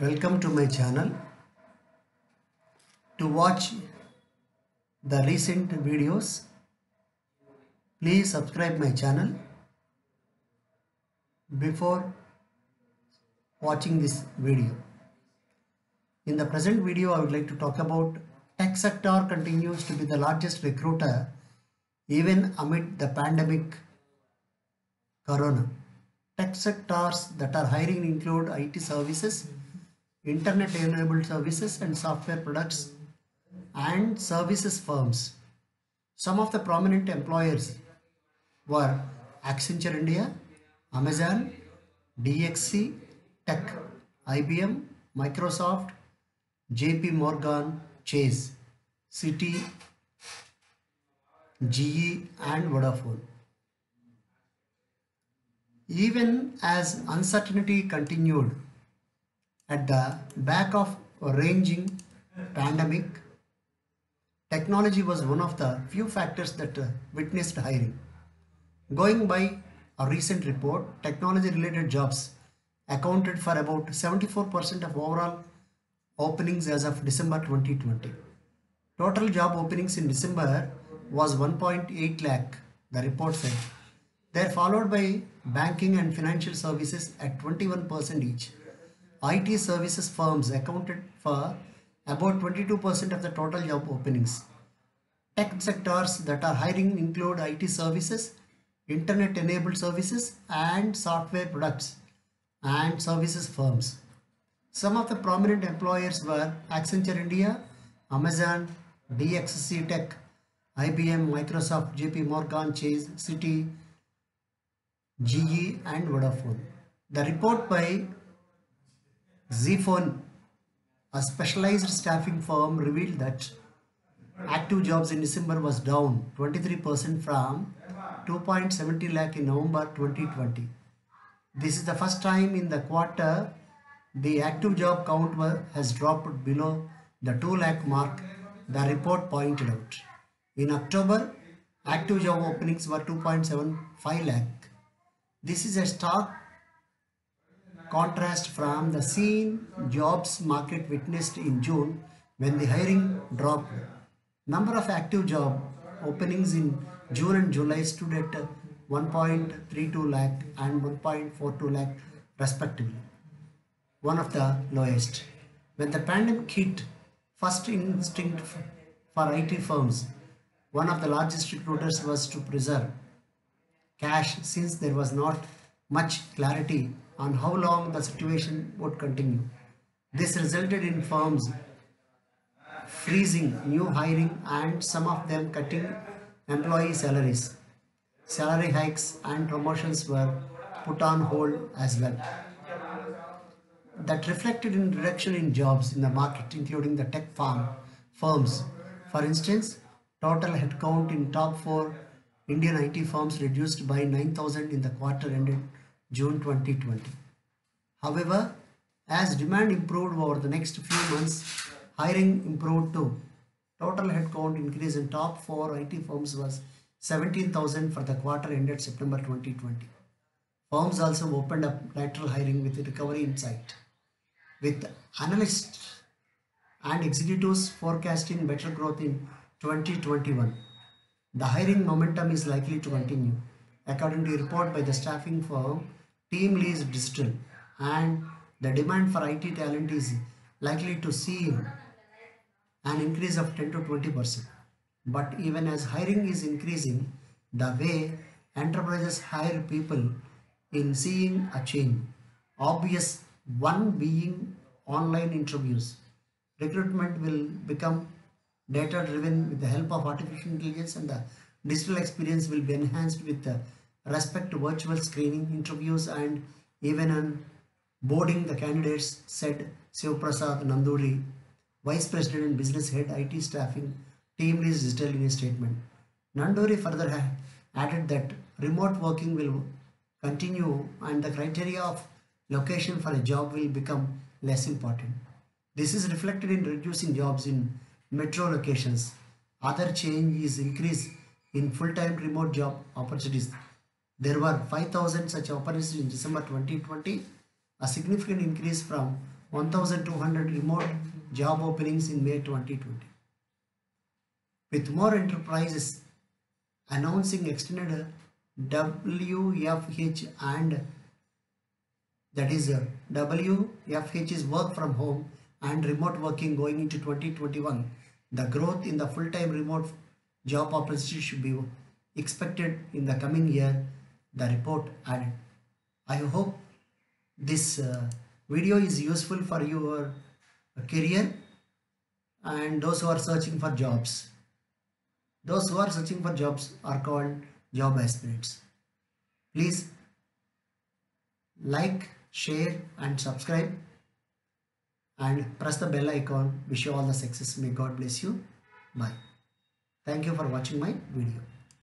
Welcome to my channel. To watch the recent videos, please subscribe my channel. Before watching this video, in the present video I would like to talk about tech sector continues to be the largest recruiter even amid the pandemic corona. Tech sectors that are hiring include IT services, internet enabled services and software products and services firms. Some of the prominent employers were Accenture India, Amazon, DXC, Tech, IBM, Microsoft, JP Morgan, Chase, Citi, GE and Vodafone. Even as uncertainty continued at the back of a raging pandemic, technology was one of the few factors that witnessed hiring. Going by a recent report, technology related jobs accounted for about 74% of overall openings as of December 2020. Total job openings in December was 1.8 lakh, the report said. They are followed by banking and financial services at 21% each. IT services firms accounted for about 22% of the total job openings. Tech sectors that are hiring include IT services, internet enabled services and software products and services firms. Some of the prominent employers were Accenture India, Amazon, DXC Tech, IBM, Microsoft, JP Morgan, Chase, Citi, GE and Vodafone. The report by Zphone, a specialized staffing firm, revealed that active jobs in December was down 23% from 2.70 lakh in November 2020. This is the first time in the quarter the active job count has dropped below the 2 lakh mark, the report pointed out. In October, active job openings were 2.75 lakh. This is a stark contrast from the seen jobs market witnessed in June when the hiring dropped. Number of active job openings in June and July stood at 1.32 lakh and 1.42 lakh respectively, one of the lowest. When the pandemic hit, first instinct for IT firms, one of the largest recruiters, was to preserve cash since there was not much clarity on how long the situation would continue. This resulted in firms freezing new hiring and some of them cutting employee salaries. Salary hikes and promotions were put on hold as well. That reflected in reduction in jobs in the market, including the tech firms. For instance, total headcount in top 4 Indian IT firms reduced by 9,000 in the quarter ended June 2020. However, as demand improved over the next few months, hiring improved too. Total headcount increase in top 4 IT firms was 17,000 for the quarter ended September 2020. Firms also opened up lateral hiring with recovery in sight, with analysts and executives forecasting better growth in 2021. The hiring momentum is likely to continue, according to a report by the staffing firm TeamLease Digital, and the demand for IT talent is likely to see an increase of 10 to 20%. But even as hiring is increasing, the way enterprises hire people in seeing a change. Obvious one being online interviews. Recruitment will become data driven with the help of artificial intelligence, and the digital experience will be enhanced with respect to virtual screening, interviews and even on boarding the candidates, said Sivaprasad Nanduri, Vice President and Business Head IT Staffing, TeamLease Digital, in a statement. Nanduri further added that remote working will continue and the criteria of location for a job will become less important. This is reflected in reducing jobs in metro locations. Other change is increase in full-time remote job opportunities. There were 5,000 such opportunities in December 2020, a significant increase from 1,200 remote job openings in May 2020. With more enterprises announcing extended WFH and that is WFH is work from home and remote working going into 2021, the growth in the full-time remote job opportunities should be expected in the coming year, the report added. I hope this video is useful for your career and those who are searching for jobs. Those who are searching for jobs are called job aspirants. Please like, share and subscribe and press the bell icon. Wish you all the success. May God bless you. Bye. Thank you for watching my video.